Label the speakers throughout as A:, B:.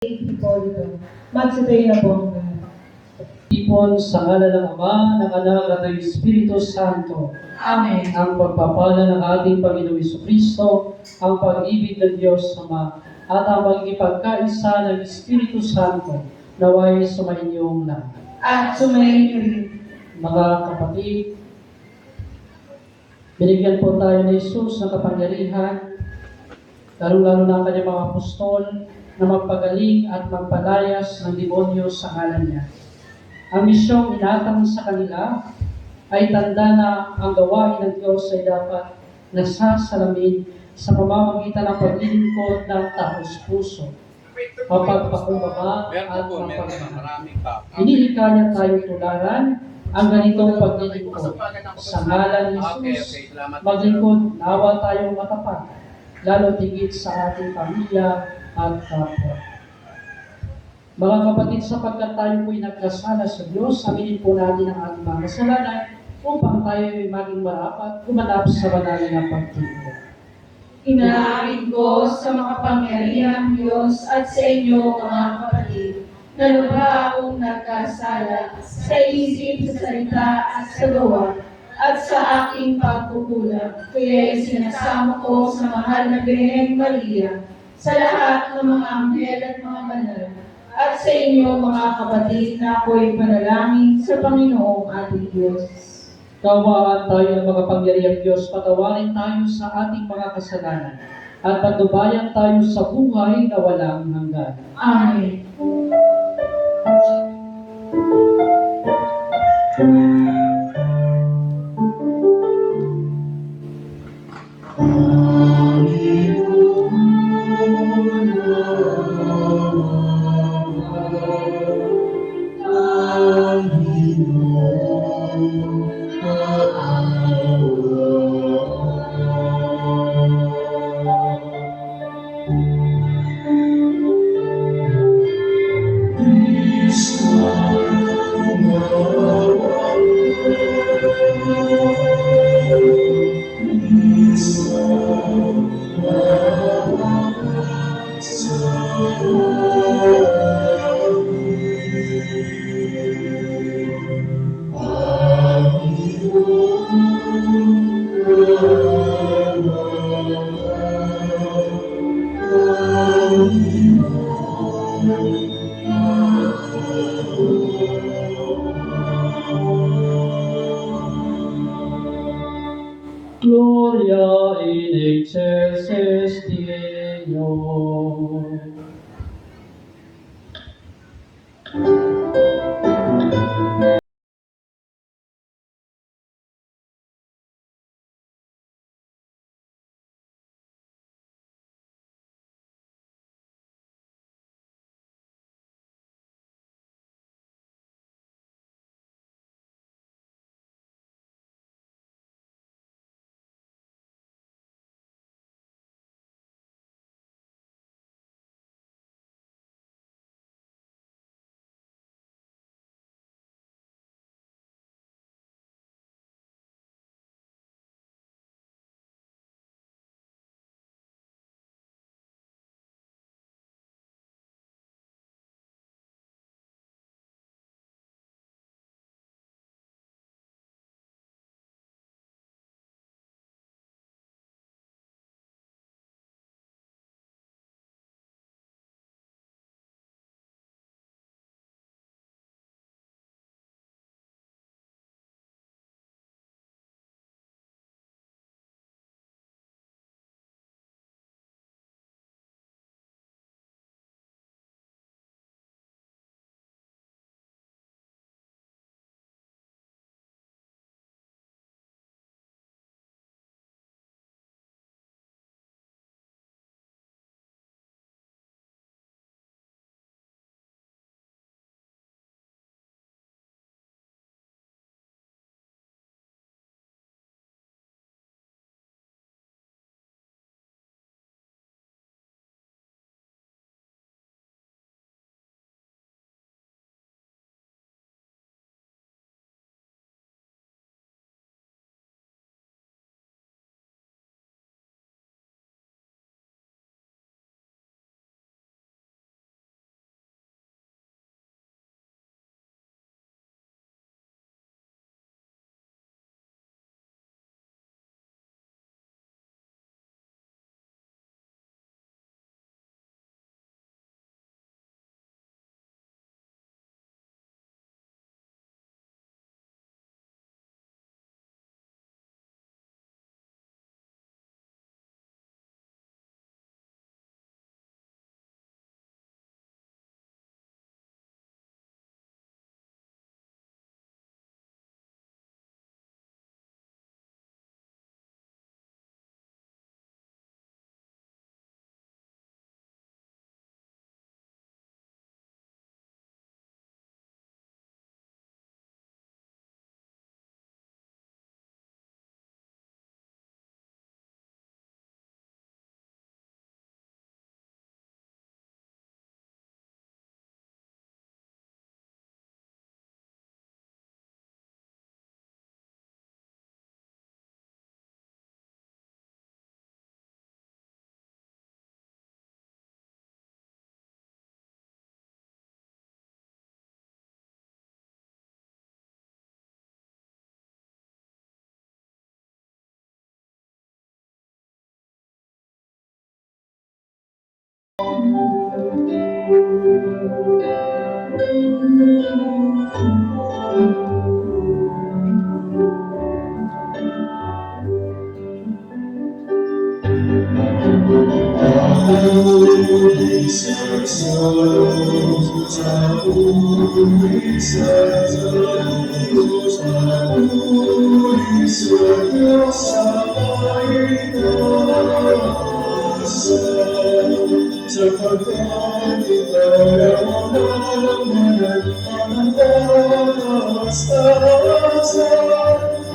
A: Hipolito. Magsitayo na po ang lahat.
B: Ipon sa ngalan ng Ama, ng Anak, at ng Espiritu Santo.
A: Amen.
B: Ang pagpapala ng ating Panginoong Jesucristo, ang pag-ibig ng Diyos Ama, at ang pagkipagkaisa ng Espiritu Santo, naway sumainyong lahat.
A: At sumayin niyo rin.
B: Mga kapatid, binigyan po tayo ni Jesus ng kapangyarihan, lalo-lalo na ang kanyang mga apostol, na magpagaling at magpalayas ng demonyo sa ngalan niya. Ang misyong inatang sa kanila ay tanda na ang gawain ng Diyos ay dapat nasasalamin sa pamamagitan ng paglilingkod ng taos-puso, mapagpakumbaba at mapagmahal. Inilikha niya tayong tularan ang ganitong paglilingkod. Sa ngalan ni Jesus, maglingkod nawa tayong matapat, lalo tigit sa ating pamilya at kapwa. Mga kapatid, sapagkat tayo po'y nagkasala sa Diyos, aminin po natin ang ating mga kasalanan upang tayo ay maging marapat gumanap sa banal na pagtitiwala.
A: Inaamin ko sa makapangyarihang Diyos at sa inyo, mga kapatid, na lubha akong nagkasala sa isip, sa salita at sa gawa, at sa aking pagkukulang. Kaya sinasama ko sa mahal na Birhen Maria, sa lahat ng mga anghel at mga banal, at sa inyo, mga kapatid, na ako'y panalangin sa Panginoong ating Diyos.
B: Kawaan tayo ng makapangyarihang Diyos, patawarin tayo sa ating mga kasalanan, at patnubayan tayo sa buhay na walang hanggan.
A: Amen.
B: Gloria in excelsis Deo.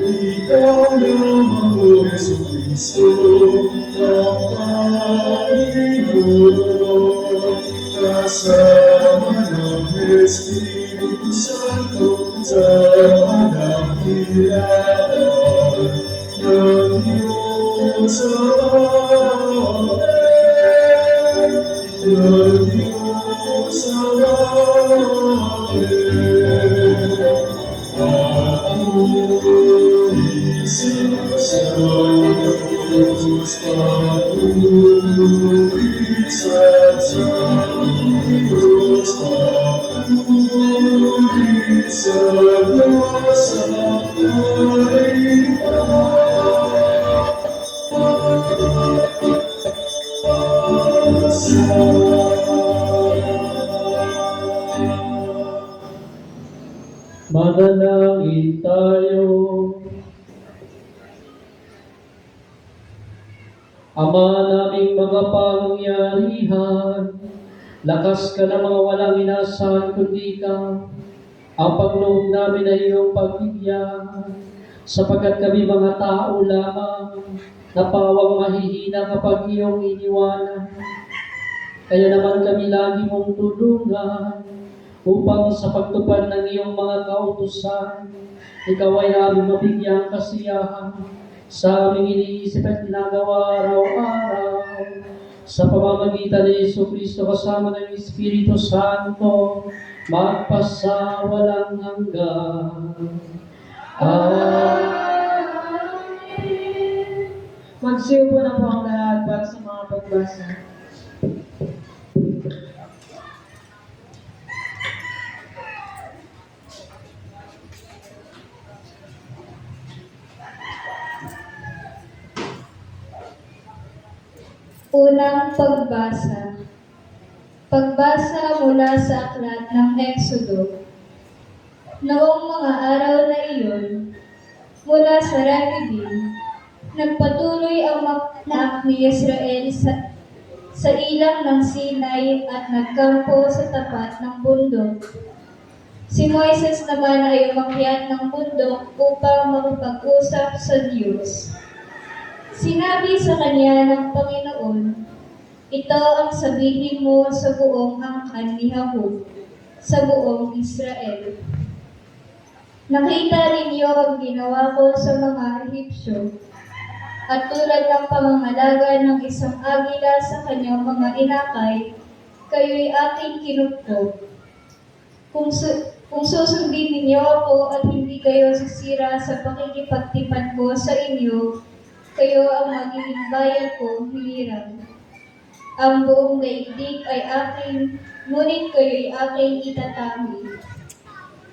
C: Ikaw naman, O Jesucristo, ang Panginoon, kasama ng Espiritu Santo, sama ng hilahan ng Diyos Ama, ng Diyos Ama.
B: Manalangin tayo. Ama naming mga pangyarihan, lakas ka na mga walang inasahan kundi ka. Ang pagloob namin ay iyong pagbigyan, sapagkat kami mga tao lamang, napawang mahihina kapag iyong iniwanan. Kaya naman kami lagi mong tulungan, upang sa pagtupad ng iyong mga kautusan, ikaw ay aming mabigyang kasiyahan sa aming iniisip at ginagawa araw-araw. Sa pamamagitan ni Jesucristo kasama ng Espiritu Santo, magpasawalang hanggan.
A: Magsiupo na po ang lahat para sa mga pagbasa. Unang pagbasa. Pagbasa mula sa aklat ng Exodo. Noong mga araw na iyon, mula sa Refidim, nagpatuloy ang anak ni Israel sa ilang ng Sinai at nagkampo sa tapat ng bundok. Si Moises naman ay umakyat ng bundok upang makipag-usap sa Diyos. Sinabi sa kanya ng Panginoon, "Ito ang sabihin mo sa buong angkan ni Jacob, sa buong Israel. Nakita ninyo ang ginawa ko sa mga Ehipsyo, at tulad ng pangangalaga ng isang agila sa kanyang mga inakay, kayo'y aking kinupkop. Kung susundin ninyo ako at hindi kayo sisira sa pakikipagtipan ko sa inyo, kayo ang magiging bayan ko, hirang. Ang buong daigdig ay akin, ngunit kayo'y aking itatanggi.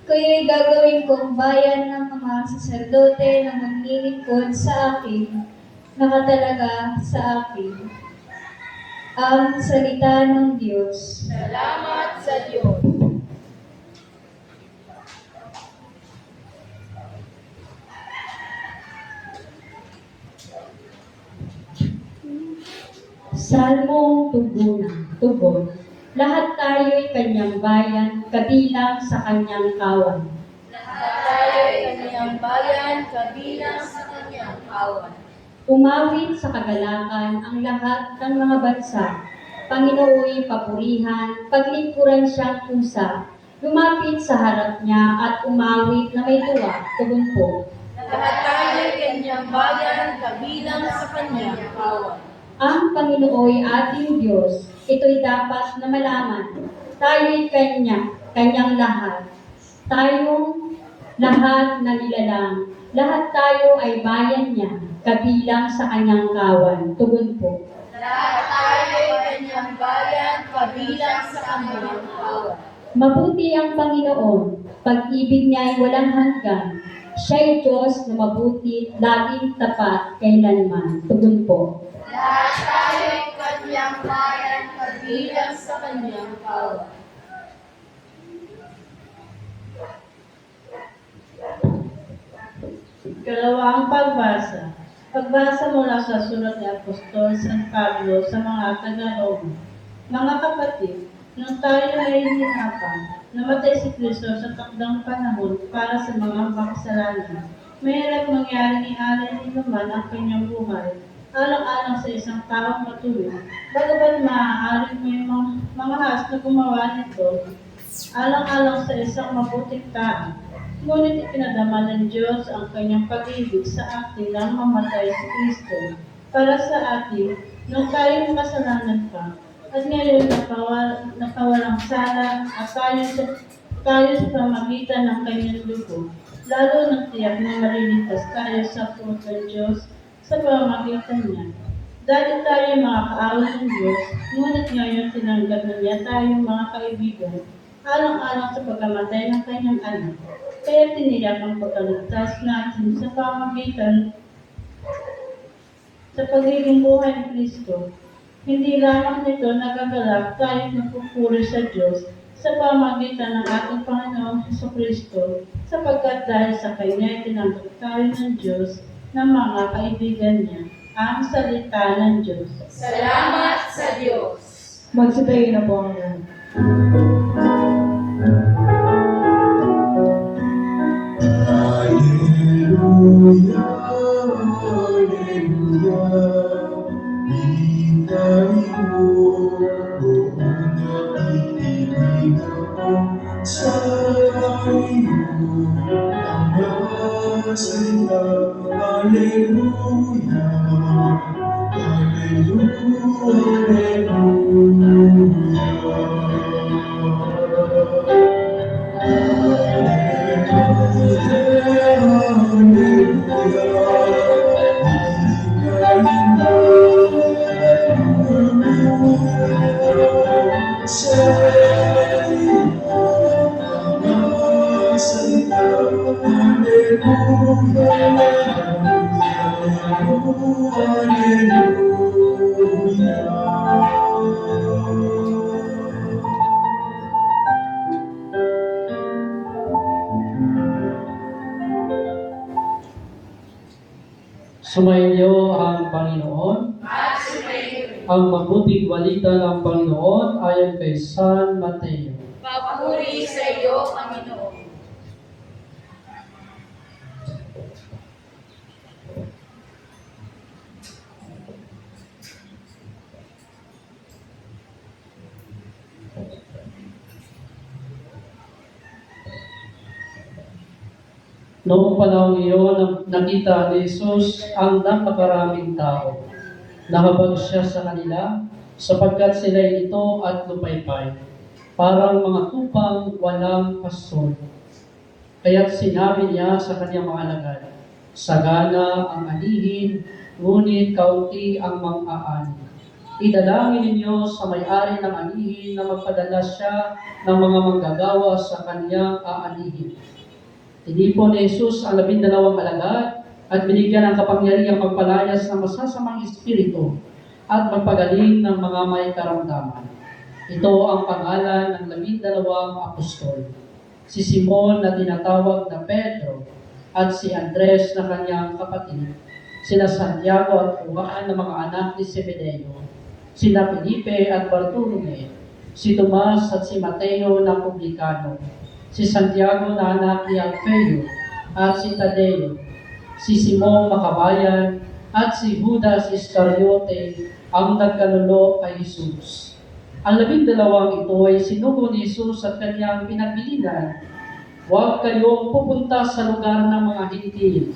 A: Kayo'y gagawin kong bayan ng mga saserdote na maglilingkod sa akin, nakatalaga sa akin." Ang salita ng Diyos.
D: Salamat sa Diyos.
E: Salmong tugon. Lahat tayo'y kanyang bayan, kabilang sa kanyang kawan.
D: Lahat tayo'y kanyang bayan, kabilang sa kanyang kawan.
E: Umawit sa kagalakan ang lahat ng mga bansa. Panginooy papurihan, paglingkuran siyang pusa. Lumapit sa harap niya at umawit na may tuwa, tugon.
D: Lahat tayo'y kanyang bayan, kabilang sa kanyang kawan.
E: Ang Panginooy ating Diyos, ito'y dapat na malaman. Tayo'y kanyang lahat. Tayong lahat na nilalang. Lahat tayo ay bayan niya, kabilang sa kanyang kawan. Tugon po.
D: Lahat tayo'y kanyang bayan, kabilang sa kanyang kawan.
E: Mabuti ang Panginoon, pag-ibig niya ay walang hanggan. Siya'y Diyos na mabuti, laging tapat, kailanman. Tugon po.
D: Lahat tayo'y kanyang bayan kabilang sa kanyang kawan.
F: Kalawang pagbasa. Pagbasa mula sa sulat ni Apostol San Pablo sa mga taga-Roma. Mga kapatid, nung tayo ay hinapan, namatay si Kristo sa takdang panahon para sa mga makasalanan. Mahirap mangyari ni Alay ni naman ang kanyang buhay, alang-alang sa isang taong matuloy. Bagamat maaaring may mga has na gumawa nito, alang-alang sa isang mabuting tao. Ngunit ipinadama ng Diyos ang kanyang pag-ibig sa atin nang mamatay si Kristo para sa atin nung tayo makasalanan pa. At ngayon nakawalang sala at tayo sa pamagitan ng kanyang dugo. Lalo nang tiyak na maliligtas tayo sa puot ng Diyos sa pamagitan niya. Dati tayo mga kaaway ng Diyos, ngunit ngayon tinanggap na niya tayong mga kaibigan, alang-alang sa pagkamatay ng kanyang anak. Kaya tiniyak ang pagkaligtas natin sa pamagitan sa pagiging buhay ni Kristo. Hindi lamang nito nagagalak tayo nagpupuri sa Diyos sa pamagitan ng ating Panginoong Jesucristo, sapagkat dahil sa Kanya tinanggap tayo ng Diyos ng mga kaibigan niya, ang salita ng Diyos.
D: Salamat sa Diyos.
A: Magsitayo na po ang lahat.
C: Hallelujah, hallelujah. Hintayin mo buong nakikinig ako sa iyo. Ang mga salita, hallelujah, hallelujah,
B: Sumainyo ang Panginoon. Ang mabuting balita ng Panginoon ayon kay San Mateo.
D: Papuri sa iyo, Panginoon.
B: Noong panahon iyon, nakita ni Jesus ang napakaraming tao. Nahabag siya sa kanila sapagkat sila ito at lupaypay, parang mga tupang walang pastor. Kaya't sinabi niya sa kanyang mga alagad, sagana ang anihin, ngunit kaunti ang mang-aani. Idalangin ninyo sa may-ari ng anihin na magpadala siya ng mga manggagawa sa kanyang aanihin. Tinipon ni Jesus ang 12 alagad at binigyan ng kapangyarihang magpalayas ng masasamang espiritu at magpagaling ng mga may karamdaman. Ito ang pangalan ng 12 apostol. Si Simon na tinatawag na Pedro at si Andres na kanyang kapatid, sina Santiago at Juan na mga anak ni Zebedeo, sina Felipe at Bartolome, si Tomas at si Mateo na publikano, si Santiago na anak ni Alfeo at si Tadeo, si Simon Makabayan at si Judas Iscariote ang nagkanulo kay Jesus. Ang 12 ito ay sinugo ni Jesus at kanyang pinagbilinan, huwag kayong pupunta sa lugar ng mga Hintil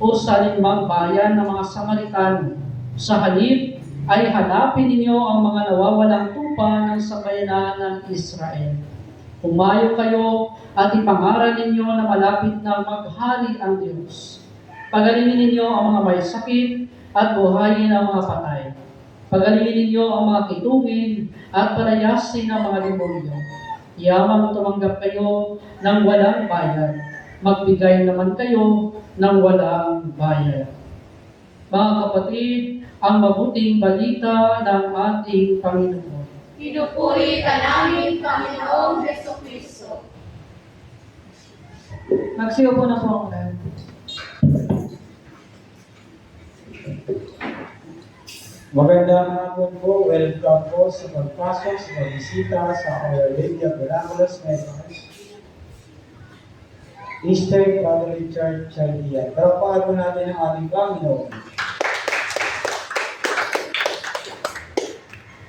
B: o sa alinmang bayan ng mga Samaritano. Sa halip ay hanapin ninyo ang mga nawawalang tupa ng sambayanan ng Israel. Humayo kayo at ipangaral ninyo na malapit na maghari ang Diyos. Pagalingin ninyo ang mga may sakit at buhayin ang mga patay. Pagalingin ninyo ang mga kitungin at palayasin ang mga demonyo. Yamang tumanggap kayo ng walang bayad. Magbigay naman kayo ng walang bayad. Mga kapatid, ang mabuting balita ng ating Panginoon.
D: Pinupuri ka namin, Panginoong Jesucristo.
A: Magsiupo na po ako ngayon.
C: Magandang hapon po. Welcome po sa pagpasok sa pagbisita sa Our Lady of Miraculous Memories Eastern Catholic Church, Chaldia. Tarapakan po natin ang ating Panginoon.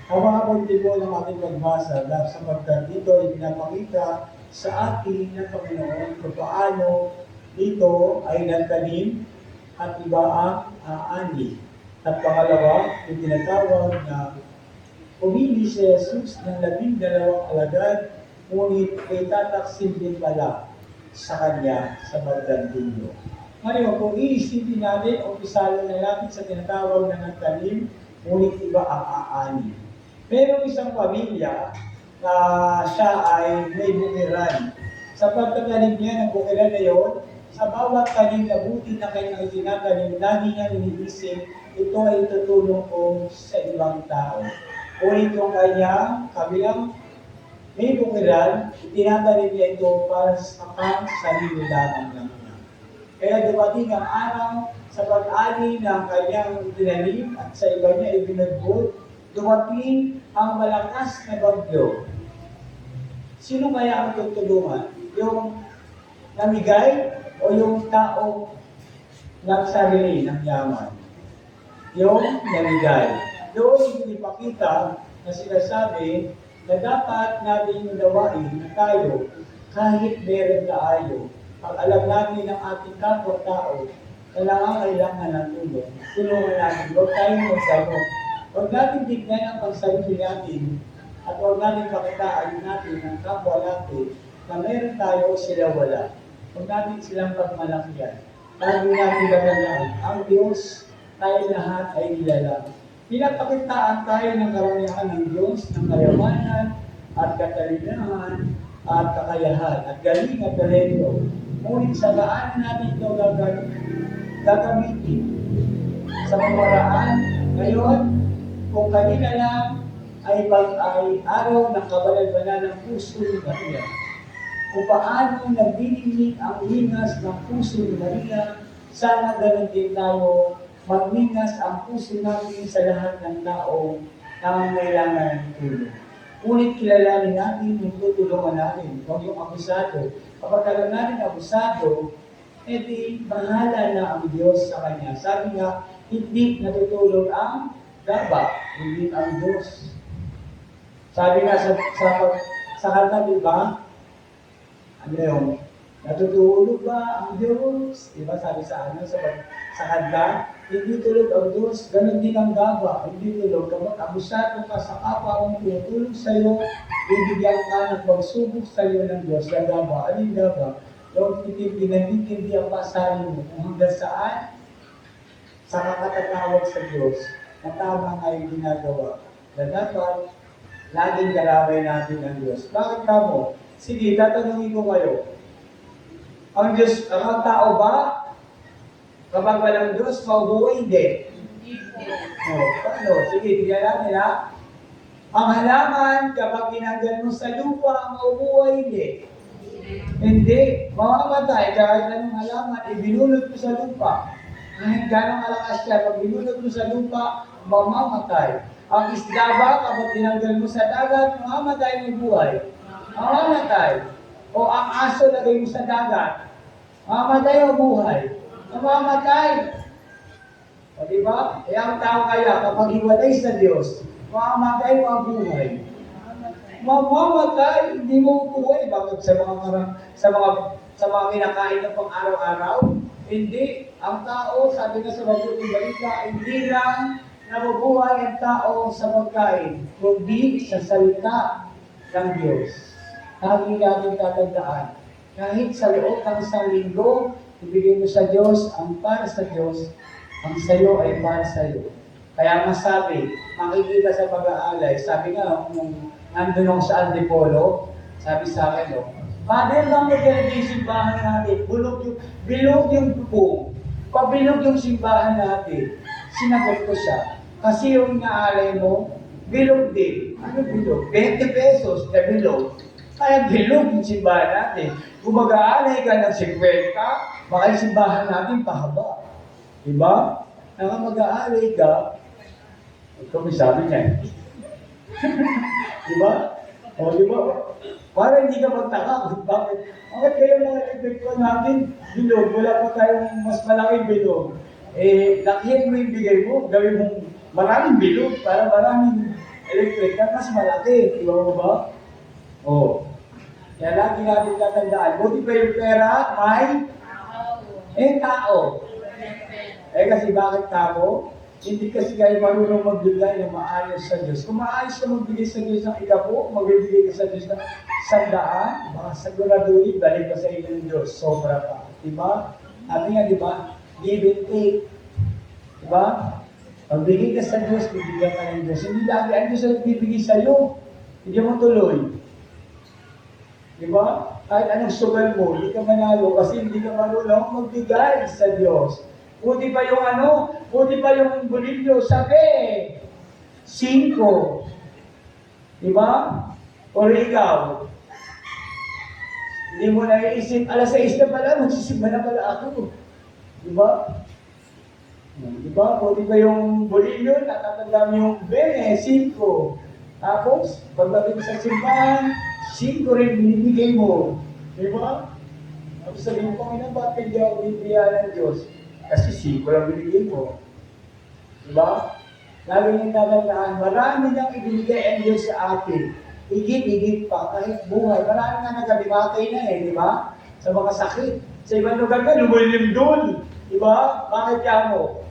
C: Hawakan po ng ating pagbasa dahil sapagkat dito ay pinapakita sa ating ng Panginoon kung paano dito ay nagtanim at iba ang aani. At pangalawa, yung tinatawag na pumili si Jesus ng 12 alagad, ngunit ay tataksin din pala sa kanya sa bandang dulo. Ngayon, kung iisipin natin, umpisalo na natin sa tinatawag na nagtanim, ngunit iba ang aani. Merong isang pamilya na siya ay may bukiran. Sa pagtatanim niya ng bukiran na yun, sa bawat tanim na buti na kanyang itinatanim, lagi niya iniisip, ito ay tutulong ko sa ibang tao. Ulit yung kanyang kabilang may bukiran, itinatanim niya ito para sa sarili lamang lang niya. Kaya dumating ang araw sa pag-ani ng kanyang tinanim at sa iba niya ibinagbot, dumating ang malakas na bagyo. Sino kaya ang tutulungan? Yung namigay o yung tao nagsarili ng yaman? Yung namigay. Doon ipakita na sinasabi na dapat natin gawain na tayo kahit meron tayo. Pag alam natin ng ating kapwa-tao na nangangailangan ng tulong, tulungan natin. Huwag tayong magdamo. Huwag natin tignan ang pagsarili natin at huwag natin pakitaan natin ng kapwa natin na meron tayo o sila wala. Huwag natin silang pagmalakihan. Lagi natin batandaan, ang Diyos tayo lahat ay nilalang. Pinapakitaan tayo ng karangyaan ng Diyos, ng kayamanan at katalinahan at kakayahan at galing at talento. Ngunit sa daan natin ito gagamitin sa pamaraan. Ngayon, kung kanina lang ay araw ng kabalal-banal ng puso ni Maria. Kung paano nagdiningin ang lingas ng puso ni Maria, sana ganun din tayo magningas ang puso natin sa lahat ng tao na nangangailangan ng tulong. Ngunit kilalanin natin yung tutulungan natin, huwag yung abusado. Kapag alam natin abusado, edi bahala na ang Diyos sa kanya. Sabi nga, hindi natutulog ang gaba, hindi ang Diyos. Sabi nga sa kanta, di ba? Ano yung, natutulog ba ang Diyos? Diba sabi sa kanta, hindi tulog ang Diyos, ganun din ang gaba, hindi tulog. Kapag abusado ka sa kapwa mong tinutulog sa'yo, bibigyan ka ng pagsubok sa'yo ng Diyos. Ang gaba, alin gaba? Yung pinagtitindi ang pasari mo kung hanggang saan sa kakatatawag sa Diyos na tama nga yung ginagawa. Na dapat, laging kalamay natin ang Diyos. Bakit ka mo? Sige, tatanungin ko kayo. Ang Diyos, ang tao ba? Kapag walang Diyos, maubuhay, hindi. Paano? Sige, tignan natin ha. Ang halaman, kapag tinanggal mo sa lupa, maubuhay, hindi. Hindi. Mamamatay kahit anong halaman, ibinulot mo sa lupa. Kahit gano'ng alakas siya, pag binulot mo sa lupa, mamamatay. Ang isda ba, kapag tinanggal mo sa dagat, mamamatay ng buhay. Mamamatay. O ang aso lagay mo sa dagat, mamamatay o buhay. Mamamatay. O diba? E ang tao kaya, kapag hiwalay sa Diyos, mamamatay o buhay. Mamamatay, hindi mo buhay. Bakit sa mga kinakain na pang araw-araw? Hindi. Ang tao, sabi nga sa mabuting balita, hindi lang nabubuhay ang tao sa pagkain, kundi sa salita ng Diyos. Lagi natin tatandaan, kahit sa loob ng isang linggo, ibigay mo sa Diyos ang para sa Diyos, ang sayo ay para sa iyo. Kaya masabi, makikita sa pag-aalay, sabi nga, nung nandun ako sa Antipolo, sabi sa akin, no, Father, bakit ganito yung simbahan natin? Bilog yung bubong. Pabilog yung simbahan natin. Sinagot ko siya. Kasi yung inaalay mo, bilog din. Ano bilog? 20 pesos na bilog. Kaya bilog yung simbahan natin. Kung mag-aalay ka ng 50, baka yung simbahan natin pahaba. Diba? Naka mag-aalay ka, ito may sabi niya. Diba? O, diba? Para hindi ka magtaka kung bakit. Bakit kayo mga epekto natin bilog? Wala pa tayong mas malaking bilog. Eh, lakihan mo yung bigay mo. Gawin mong maraming bilog para maraming electric na mas malaki. Diba mo ba? O. Kaya lagi natin tatandaan. Buti pa yung pera, may tao. Kasi bakit tao? Hindi kasi kayo marunong magbigay ng maayos sa Diyos. Kung maayos ka magbigay sa Diyos ng ikapo, magbibigay ka sa Diyos ng 100, baka siguraduhin, balik ka sa inyo ng Diyos. Sobra pa. Diba? Sabi nga, diba? Give and take. Diba? Magbigay ka sa Diyos, bibigyan ka ng Diyos. Hindi lagi ang Diyos ang bibigay sa iyo. Hindi mo tuloy. Diba? Kahit anong sugal mo, hindi ka manalo kasi hindi ka marunong magbigay sa Diyos. Buti pa yung bolilyo, sabi, 5. Diba? O ikaw, hindi mo naiisip, alas 6 na pala, magsisimba na pala ako. Diba? Diba? Buti pa yung bolilyo, natatanda mo yung 5. Tapos, pagdating sa simbahan, 5 rin binibigay mo. Diba? Tapos sabihin ko, ba't hindi ako bibigyan ng Diyos? Kasi 5 lang binigay mo. Diba? Lalo niyong tatandaan, marami nang ibinigay ang Diyos sa atin. Higit pa, kahit buhay. Marami nga nagkabimatay na di ba? Sa mga sakit. Sa ibang lugar ka, lumulim doon. Diba? Bakit ka mo?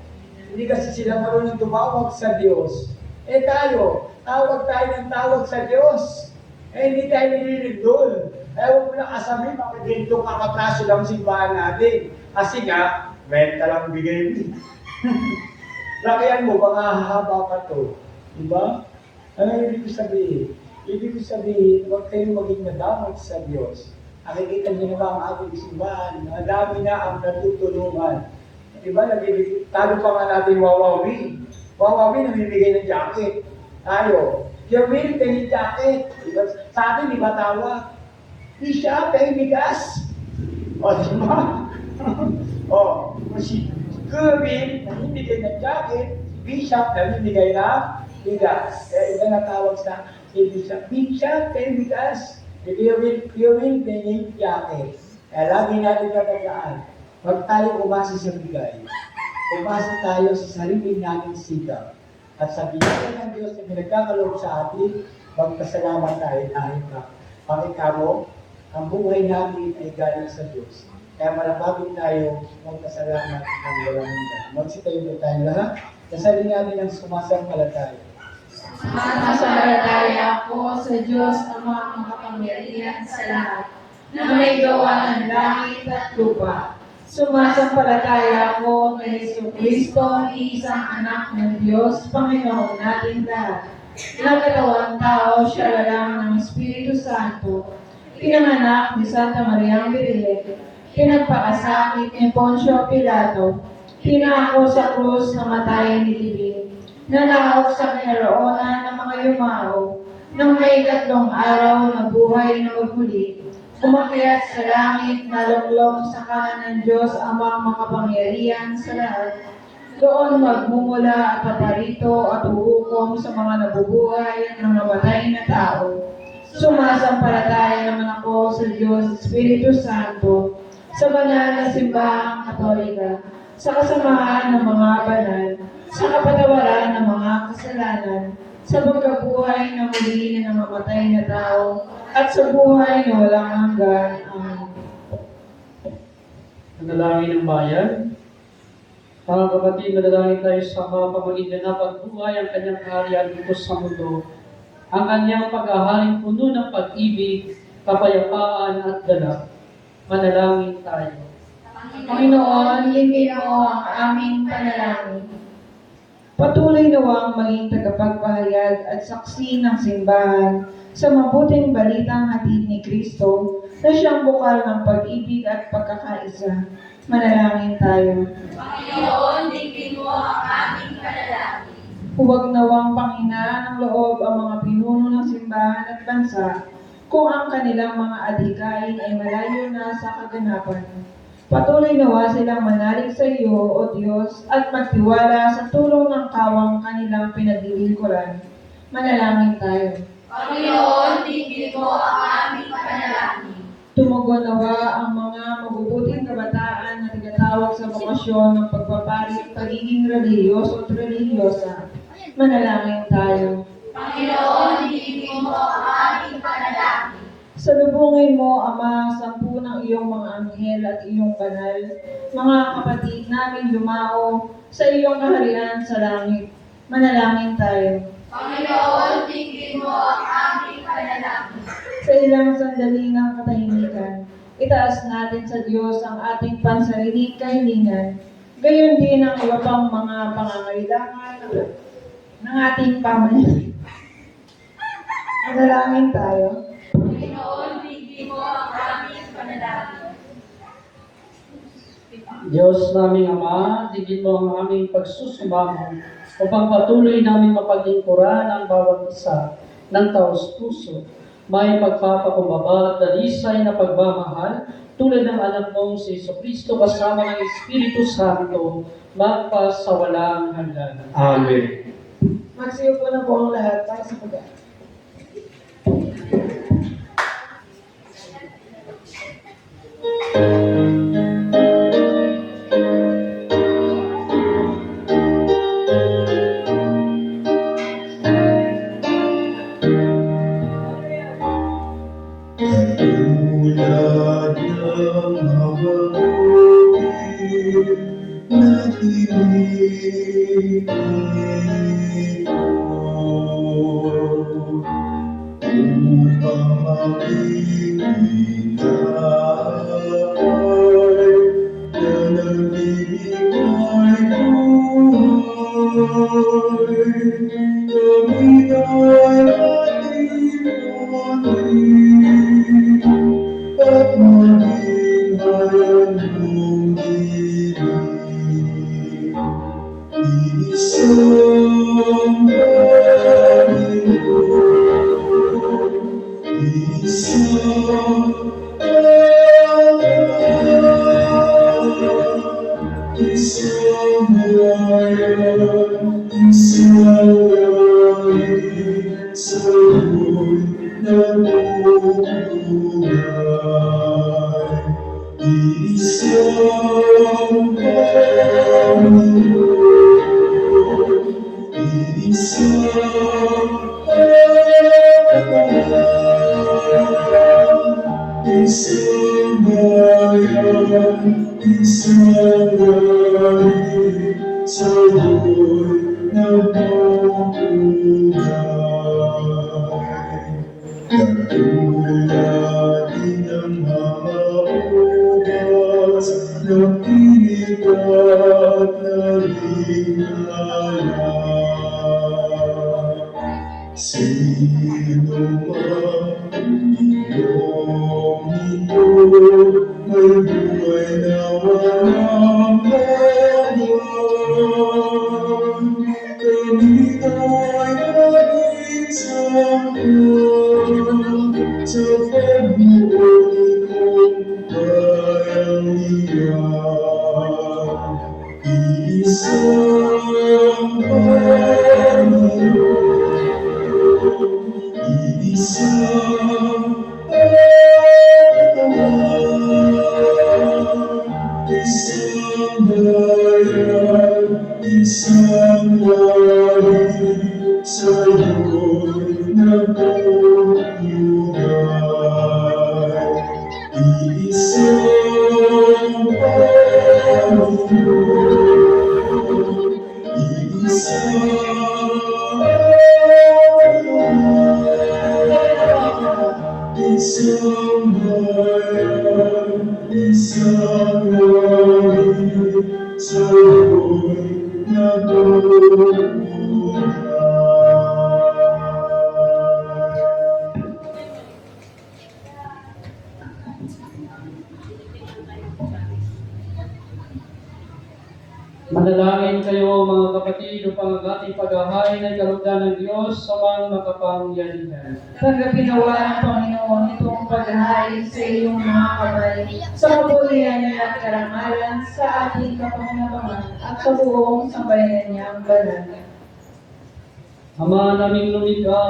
C: Hindi kasi sila marunong tumawag sa Diyos. Tayo, tawag tayo ng tawag sa Diyos. Hindi tayo nililig doon. Huwag mo lang asamin, bakit ganito kakapraso lang simbahan natin. Kasi nga, benta lang bigay mo. Lakihan mo, baka hahaba pa to. Diba? Ano yung ibig ko sabihin? Ibig ko sabihin, huwag kayong maging nadamot sa Diyos. Nakikita niyo na ba ang ating simbahan? Madami na ang natutulungan. Diba? Talo pa nga natin Wawawi. Wawawi namimigay ng jacket. Tayo, Jerwin, penny jacket. Diba? Sa atin, di ba tawag? Di siya, penny bigas. O, diba? O, si Kerwin, namimigay ng jacket, Bishop, namimigay ng bigas. Kaya iba natawag sa Bishop, penny bigas. Kerwin, penny jacket. Kaya lagi natin tatandaan, huwag tayo umasa sa bigay. Umasa tayo sa sarili nating sikap. At sa biyaya ng Diyos na pinagkakaloob sa atin, magpasalamat tayo dahil bakit kamo, ang buhay natin ay galing sa Diyos. Kaya malapagin tayo magpasalamat ng walang hanggan. Magsitayo po tayo lahat. Kasalin natin ang sumasampalataya.
A: Sumasampalataya ako sa Diyos ang mga makapangyarihan sa lahat, na may gawa ng langit at lupa. Sumasampalataya ako kay Jesucristo, isang anak ng Diyos, Panginoon nating lahat. Nagkatawang tao, siya lang ng Espiritu Santo. Pinanganak ni Santa Maria Virgen. Pinagpakasakit ni Poncio Pilato. Pinako sa krus na matayin ni Libing. Nanaog sa kinaroonan ng mga yumao. Nang may 3 araw na buhay na magmuli. Umakyat sa langit na luklong sa kanan ng Diyos amang makapangyarihan sa lahat. Doon magmumula at paparito at huhukom sa mga nabubuhay at mga namatay na tao. Sumasampalataya naman ako sa Diyos Espiritu Santo, sa banal na simbahang Katolika, sa kasamaan ng mga banal, sa kapatawaran ng mga kasalanan, sa pagkabuhay na muli na namamatay na tao, at sa buhay na walang hanggan. Amen.
B: Nanalangin ng bayan. Mga kapatid, nanalangin tayo sa mapamagitan na pagbuhay ang kanyang kaharian dito sa mundo. Ang kanyang pag-aharing puno ng pag-ibig, kapayapaan at ganap. Manalangin tayo.
A: Panginoon, lingin mo ang aming panalangin.
G: Patuloy nawang maging tagapagpahayag at saksi ng simbahan sa mabuting balitang hatid ni Kristo na siyang bukal ng pag-ibig at pagkakaisa. Manalangin tayo.
D: Panginoon, digin mo ang aming panalangin.
G: Huwag nawang panghinaan ng loob ang mga pinuno ng simbahan at bansa kung ang kanilang mga adhikain ay malayo na sa kaganapan. Patuloy nawa silang manalig sa iyo, O Diyos, at magtiwala sa tulong ng kawang kanilang pinaglilingkuran. Manalangin tayo.
D: Panginoon, digin mo ang aming panalangin.
G: Tumugon nawa ang mga mabubuting kabataan na tigatawag sa bokasyon ng pagpapari at pagiging relihiyoso at relihiyosa. Manalangin tayo.
D: Panginoon, digin mo ang aming panalangin.
G: Salubungin mo, Ama, sampu ng iyong mga anghel at iyong banal, mga kapatid namin lumao sa iyong kaharian sa langit. Manalangin tayo.
D: Panginoon, digin mo ang aming panalangin.
G: Sa ilang sandali ng katahimikan, itaas natin sa Diyos ang ating pansariling kahilingan, gayon din ang iba pang mga pangangailangan ng ating pamayanan. Manalangin tayo.
D: Panginoon, digin mo ang aming panalangin.
B: Diyos naming Ama, digin mo ang aming pagsusumamo upang patuloy namin mapaglingkuran ang bawat isa ng taos-puso. May pagpapakumbaba at dalisay na pagmamahal tulad ng anak mong si Jesucristo kasama ng Espiritu Santo magpas sa walang hanggan.
C: Amen.
G: Magsiyo po na po ang lahat para sa pag
C: Tulad ng mabuti na tinitipon upang makikita na nagbibigay buhay. Kami ay ating muling at maging hayan mong dilim. Isang Panginoon, isang isang bayan, isang langit, sa'yo'y natutulay. Isang Panginoon, isang isang bayan, isang langit, sa'yo'y natutulay. Katulad ng mga oras na pinigat na rinala. Sino man iyong ito, may buhay na walang hanggan. Kami ay naging sangkot sa pagbuhay kong bayang iyan. Isang Panginoon, isang isang bayan, isang langit, sa'yo'y natutulay. Isang Panginoon, isang bayan, isang langit, sa'yo'y
B: Manalangin kayo mga kapatid upang ang ating paghahain ay kalugdan ng Diyos sa mga makapangyarihan.
G: Tanggapin nawa ng Panginoon itong paghahain sa iyong mga kamay, sa kabutihan niya at karangalan sa ating kapanginabangan at sa buong sambayanan niyang banal.
B: Ama naming lumikha,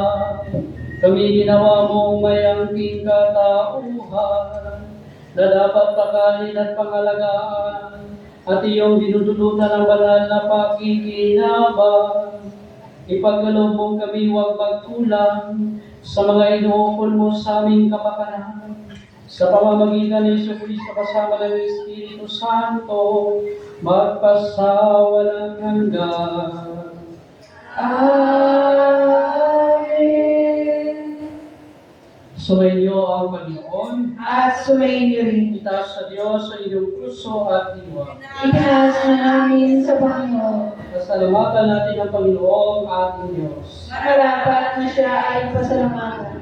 B: kami ginawa mong mayangking katauhan na dapat pakanin at pangalagaan at iyong dinudulutan ng banal na pakikinabang. Ipagkaloob mong kami huwag magkulang sa mga inuukol mo sa aming kapakanan. Sa pamamagitan ni Yesu Cristo kasama ng Espiritu Santo, magpasawalang hanggan.
G: Amen.
B: Sumainyo ang Panginoon.
G: At sumainyo rin.
B: Itaas sa Diyos sa inyong puso at diwa.
G: Itaas na namin sa Panginoon.
B: Pasalamatan natin ang Panginoong ating Diyos.
G: Marapat na siya ay pasalamatan.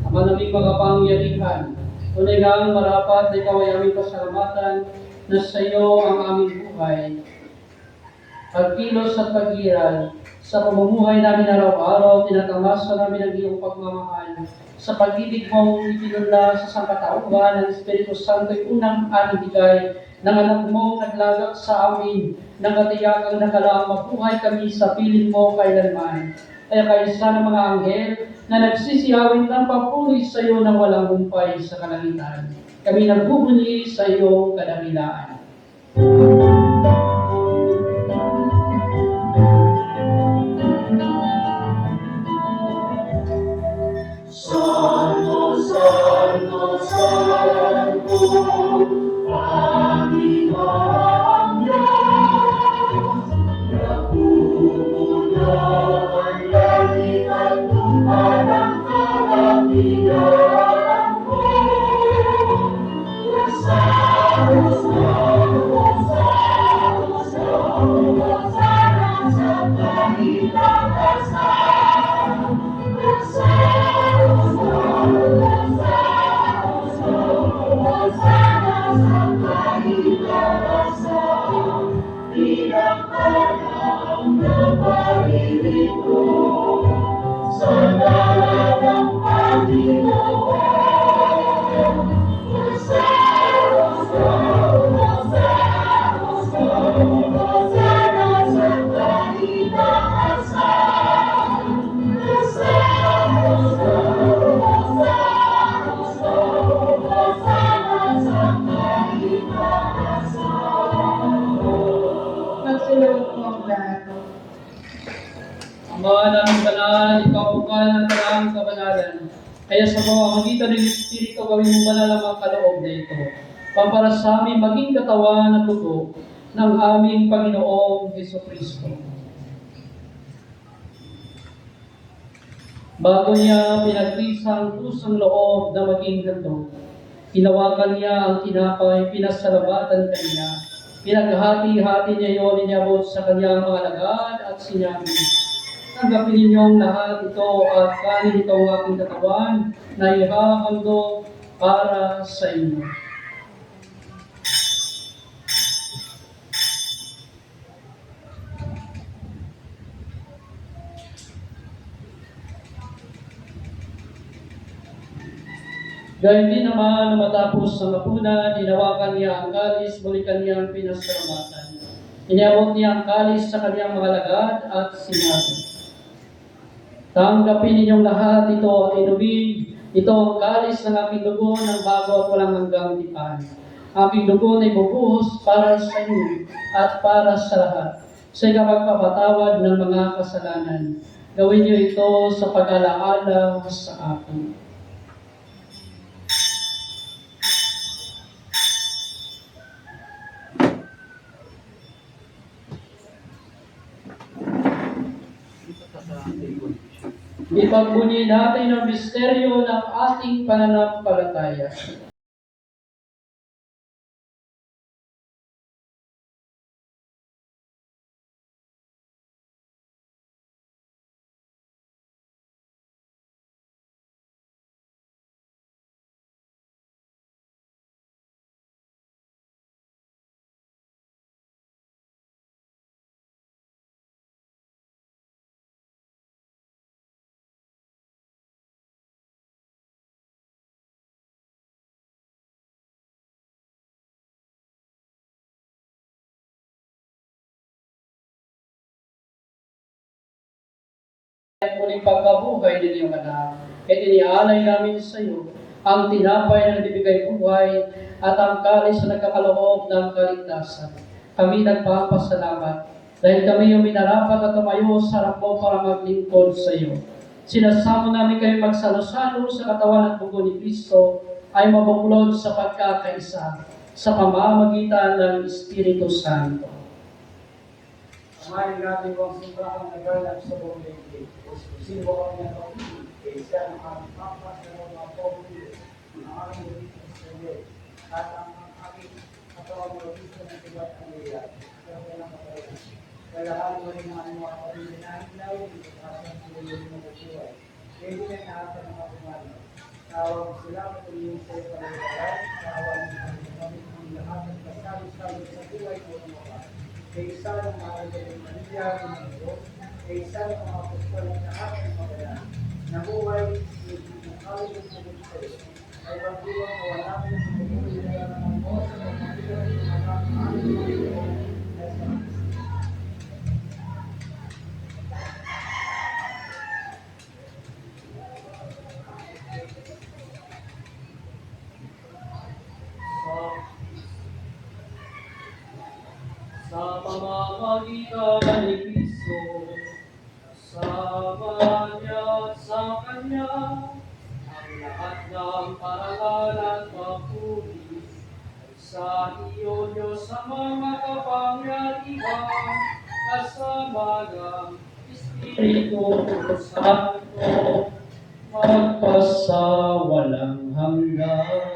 B: Ama naming makapangyarihan, tunay ngang marapat na ikaw ay aming pasalamatan na sa iyo ang aming buhay. Pagkilos at pag-iral, sa pamumuhay namin araw-araw, tinatamasa namin ang iyong pagmamahal. Sa pag-ibig mong ipinunla sa sangkatauhan ng Espiritu Santo ay unang aming bigay ng anak mo naglagak sa amin ng katiyakang nakalaang mabuhay kami sa piling mo kailanman. Kaya kaisa ng mga anghel na nagsisiyawin ng papuri sa iyo ng walang humpay sa kalangitan. Kami nagbubunyi sa iyong kadakilaan.
G: Magsulog po ang lahat.
B: Ama naming banal, ikaw bukal ng karang kabanalan. Kaya sa pamamagitan ng Espiritu, gawin mo banal ang mga kaloob na ito. Pampara sa amin maging katawan at dugo ng aming Panginoong Heso Kristo. Bago niya pinagtisang pusong loob na maging handog, hinawakan niya ang tinapay, pinasalamatan kanya. Pinaghati-hati niya yun, inyabot sa kanyang mga alagad at sinabi, tanggapin ninyong lahat ito at kanin ito ang aking katawan na ihahandog para sa inyo. Gayun din naman na matapos ang hapunan, hinawakan niya ang kalis, balikan niya ang pinasalamatan. Iniabot niya ang kalis sa kanyang mga lagad at sinabi, tanggapin ninyong lahat ito at inumin. Ito ang kalis ng aking dugo ng bago at walang hanggang tipan. Aking dugo na ibubuhos para sa inyo at para sa lahat, sa ikapagpapatawad ng mga kasalanan. Gawin niyo ito sa pag-alaala sa akin. Ipagbunyi natin ang misteryo ng ating pananampalataya. muling pagkabuhay ng iyong anak. At iniaalay namin sa iyo ang tinapay na nagbibigay buhay at ang kalis na nagkakaloob ng kaligtasan. Kami nagpapasalamat dahil kami yung minarapat at tumayo sa harap mo para maglingkod sa iyo. Sinasamo namin kayo magsalo-salo sa katawan at dugo ni Kristo ay mabuklod sa pagkakaisa sa pamamagitan ng Espiritu Santo.
C: Amahin natin kung simbahan naganap sa buong daigdig. Sino kami na pag-ibig, kay siya ng aming papas na mga pag-ibig, ang aming bibigyan sa iyo, at ang aming katawan ng bibigyan ng tibat ang iya, sa kanyang kapatid. Kailangan mo rin ang mga pamilya na ilaw, ipagkasan sa iyo ng mga buhay. Kaya din ay naatan ng mga pumano. Tawag sila matulong sa iyo pag-ibig, tawag ng lahat at kasabi-sabi sa buhay ko ng mga kay isa ng mga kaibigan Maria ng Diyos, kay isa ng mga apostol ng lahat ng pagkayan, na buhay ng kaluluwa sa iyo, ay pagdiwang na wala mo sa pagbuhay na ng Diyos sa pagpapilang ng mga aming Panginoon na sa
B: Sa pamamagitan ni Kristo, sama niya at sa Kanya, ang lahat ng parangal at papuri ay sa iyo, Diyos, sa mga kapangyarihan, kasama ng Espiritu Santo, magpasawalang hanggan.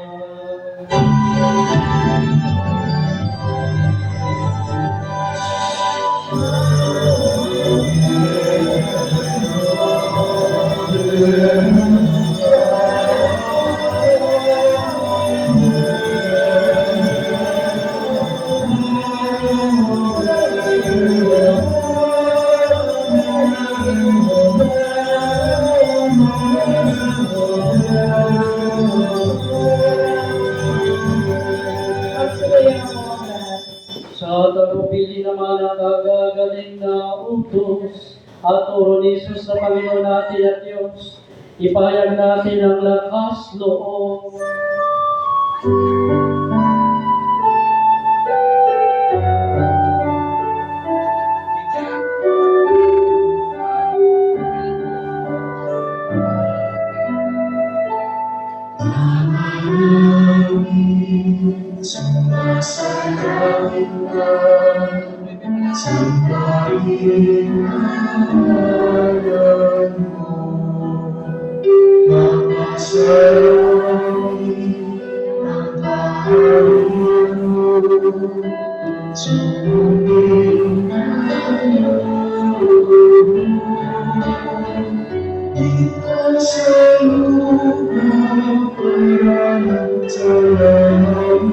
B: Sa tagupili naman ang kagagaling na utos at turo ni Jesus na Panginoon natin at Diyos, ipahayag natin ang lakas loob.
H: Sumasalangit ka, sambahin ang ngalan mo. Mapasarami ang kaharian mo, sumugin ang loob mo. Dito sa lupa, paranang salamin,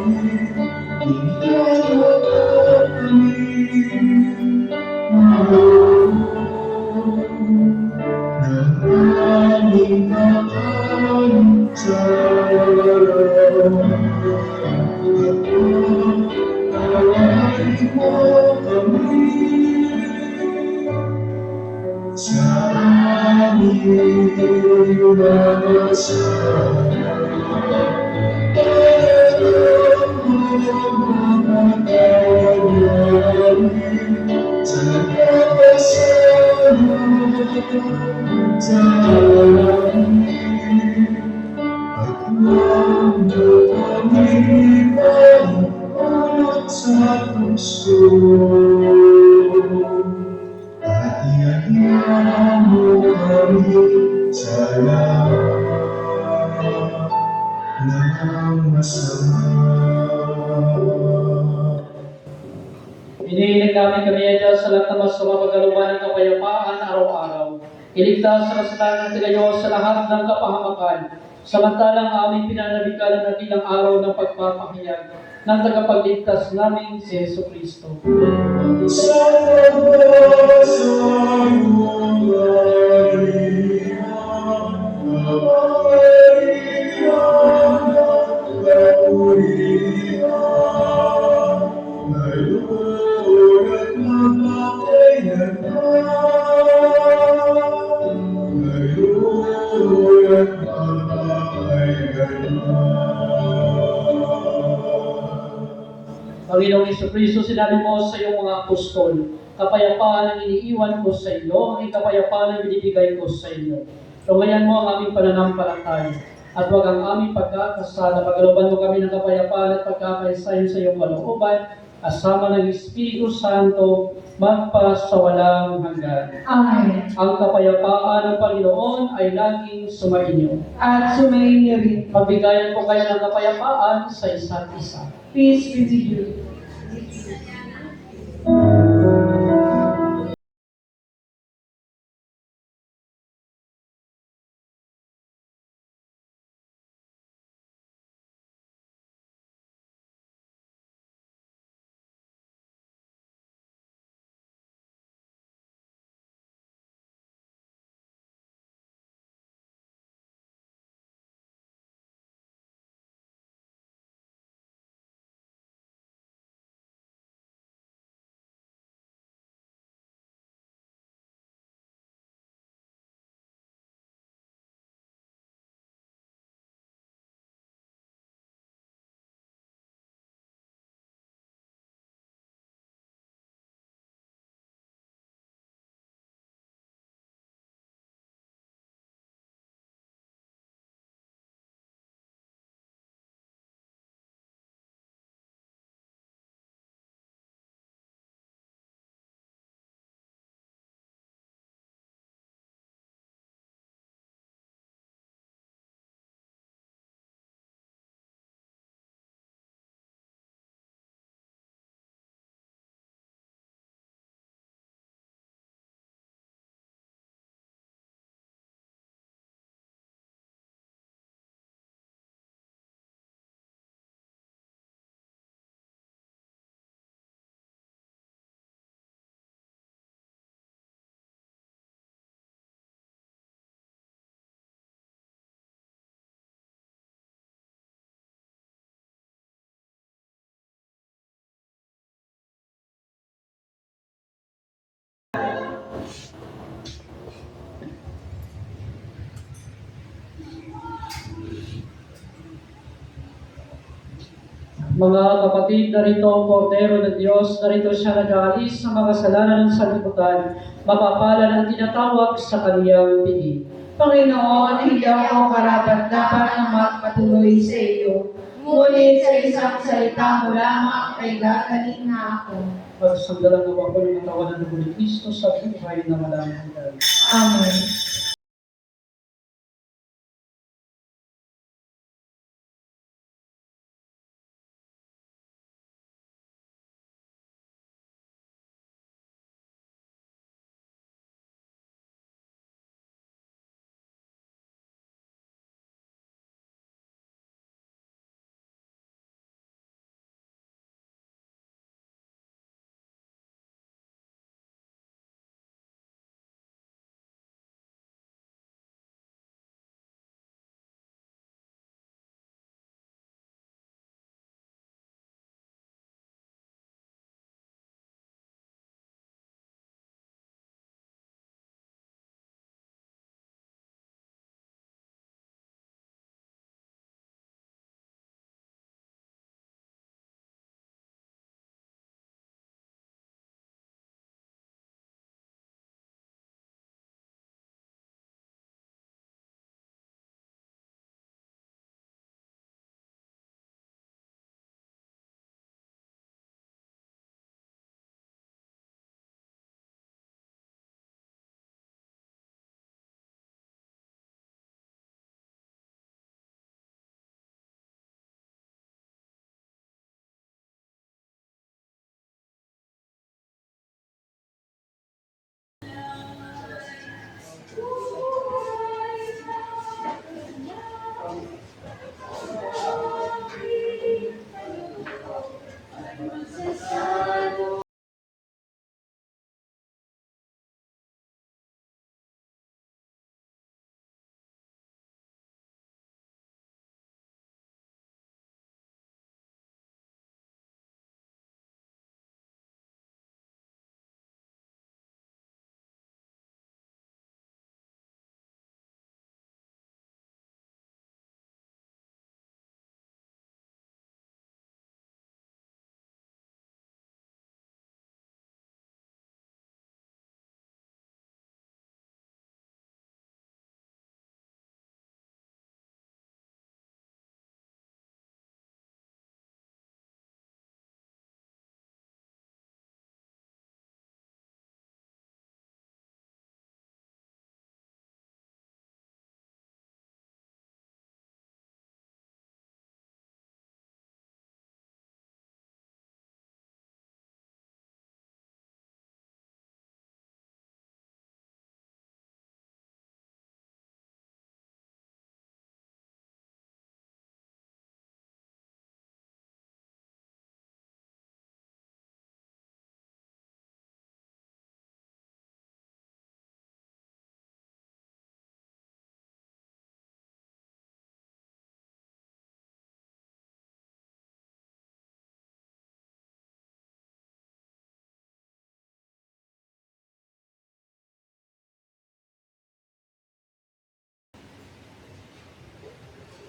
B: Inihiling namin kami Diyos sa lahat ng masama pagkaluban ng kapayapaan araw-araw. Iligtas sa kasalanan ng Diyos sa lahat ng kapahamakan. Samantalang aming pinanabikalan na bilang araw ng pagpapahayag ng tagapagligtas namin si Yesu Kristo. Panginoong Jesucristo, sinabi mo sa iyong mga apostol, kapayapaan ang iniiwan ko sa inyo, ang kapayapaan ang binibigay ko sa inyo. Tungayan mo ang aming pananampalataya, at huwag ang aming pagkakasala. Pagkalooban mo kami ng kapayapaan at pagkakaisayan sa iyong kalooban, kasama ng Espiritu Santo, magpasawalang hanggan.
G: Amen.
B: Ang kapayapaan ng Panginoon ay laging sumainyo.
G: At sumainyo rin.
B: Pagbigayan ko kayo ng kapayapaan sa isa't isa.
G: Peace be with you.
B: Mga kapatid, narito ang Kordero ng Diyos, narito siya nag-aalis sa mga kasalanan ng sanlibutan, mapapala ng tinatawag sa kaniyang piging.
G: Panginoon, hindi ako karapat-dapat na magpatuloy sa iyo. Ngunit sa isang salita mo lamang ay gagaling na ako.
B: Pagsandalan ng ako ng katawan ng Dugo ni Kristo sa buhay na malamang hanggan.
G: Amen.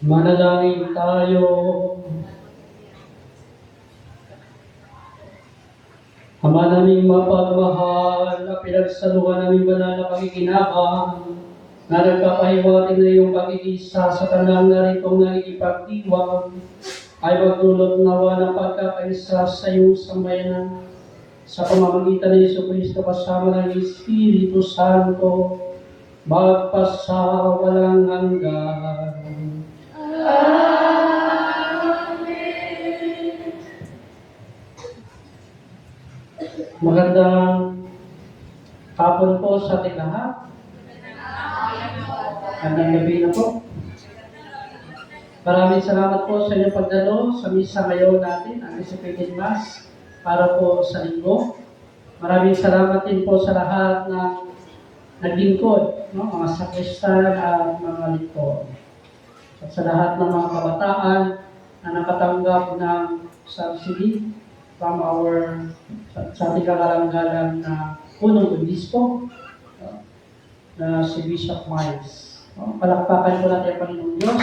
B: Manalangin tayo. Ama naming mapagmahal, na pinagsaluhan naming banal na pakikinabang, na nagpapahiwatig na iyong pag-iisa sa kanang naritong nangikipagdiwang, ay magdulot nawa ng pagkakaisa sa iyong sambayanan sa pamamagitan ni Jesucristo kasama ng Espiritu Santo, magpasawalang hanggan. Magandang hapon po sa ating lahat. Magandang gabi na po. Maraming salamat po sa inyong pagdalo sa misa ngayon natin, ang Anticipated Mass, para po sa linggo. Maraming salamat din po sa lahat na naglingkod, mga sakristan at mga lingkod. At sa lahat ng mga kabataan na nakatanggap ng subsidy from sa ating kagalanggalang na punong obispo, na si Bishop Miles. Palakpakan po natin ang Panginoong Diyos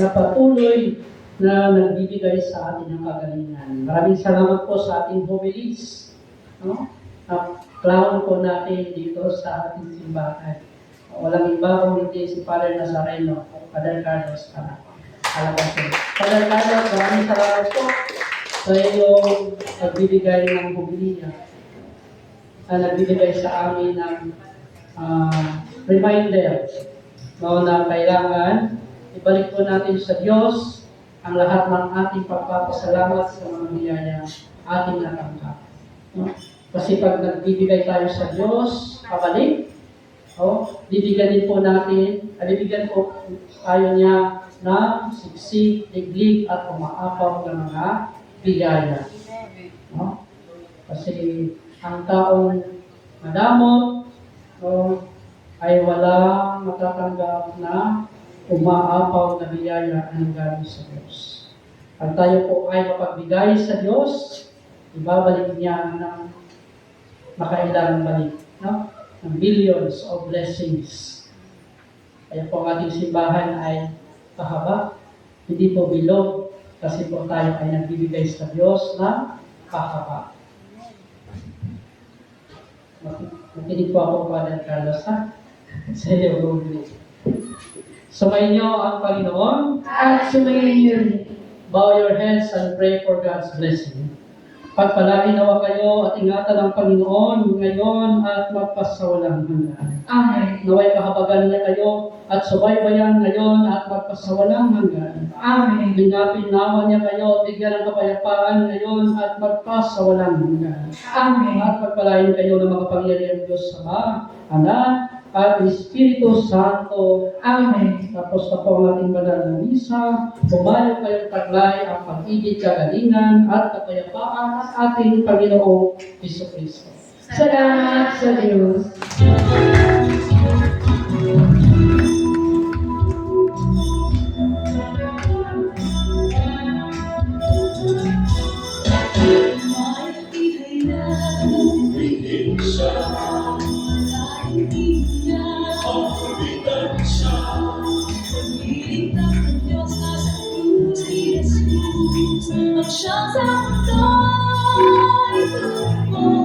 B: na patuloy na nagbibigay sa atin ng kagalingan. Maraming salamat po sa ating homilies, na clown po natin dito sa ating simbahan. Walang iba kung hindi si Father Nazareno at Father Carlos Father Carlos, maraming salamat po sa iyong nagbibigay ng homilia, na nagbibigay sa amin ng reminder na kailangan ibalik po natin sa Diyos ang lahat ng ating pagpapasalamat sa mga biyaya ating natanggap. Kasi pag nagbibigay tayo sa Diyos, pabalik, bibigyan din po natin, bibigyan po tayo niya ng siksik, liglig at umaapaw ng mga biyaya. Kasi ang taong madamot ay walang matatanggap na umaapaw na biyaya ng galing sa Diyos. Pag tayo po ay mapagbigay sa Diyos, ibabalik niya ng makailang balik, ng billions of blessings. Kaya po ang ating simbahan ay pahaba, hindi po bilog, kasi po tayo ay nagbibigay sa Diyos ng pahaba. Makinig po ako, Father Carlos, sa iyo, Rubli. Sumayin niyo ang Panginoon
A: At sumayin niyo rin.
B: Bow your heads and pray for God's blessing. Pagpalain nawa kayo at ingatan ng Panginoon ngayon at magpasawalang hanggan.
A: Amen.
B: Naway kahabagan niya kayo at subaybayan ngayon at magpasawalang hanggan.
A: Amen.
B: Bingapin nawa niya kayo, bigyan ng kapayapaan ngayon at magpasawalang hanggan.
A: Amen.
B: At pagpalain kayo ng mga pangyarihan Diyos Ama, Anak, at Espiritu Santo.
A: Amen.
B: Tapos na po ang ating banal na misa, bumayo kayong taglay ang pag-ibig, kagalingan at kapayapaan at ating Panginoong Jesucristo.
A: Salamat sa Diyos.
H: Siyang sa mundo ay tumo,